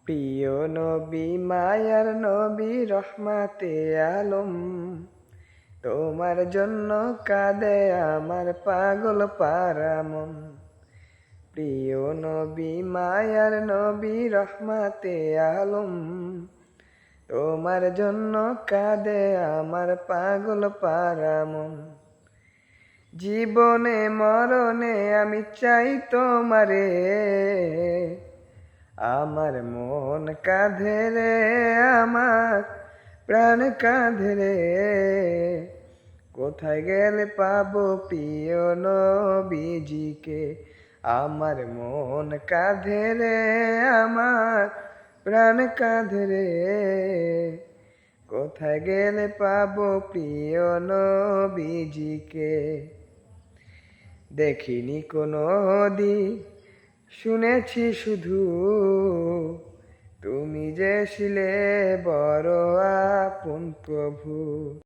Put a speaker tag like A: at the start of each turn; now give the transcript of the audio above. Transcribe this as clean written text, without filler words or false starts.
A: প্রিয় নবী মায়ার নবী রহমাতে আলম, তোমার জন্য কাঁদে আমার পাগল পারা মন। প্রিয় নবী মায়ার নবী রহমাতে আলম, তোমার জন্য কাঁদে আমার পাগল পারা মন। জীবনে মরণে আমি চাই তোমারে, আমার মন কাঁধে রে, আমার প্রাণ কাঁধে রে। কোথায় গেলে পাবো প্রিয় নবীজিকে, আমার মন কাঁধে রে, আমার প্রাণ কাঁধে রে। কোথায় গেলে পাবো প্রিয় নবীজিকে। দেখিনি কোনো দিন, শুনেছি শুধু, তুমি যে ছিলে বড় আপন প্রভু।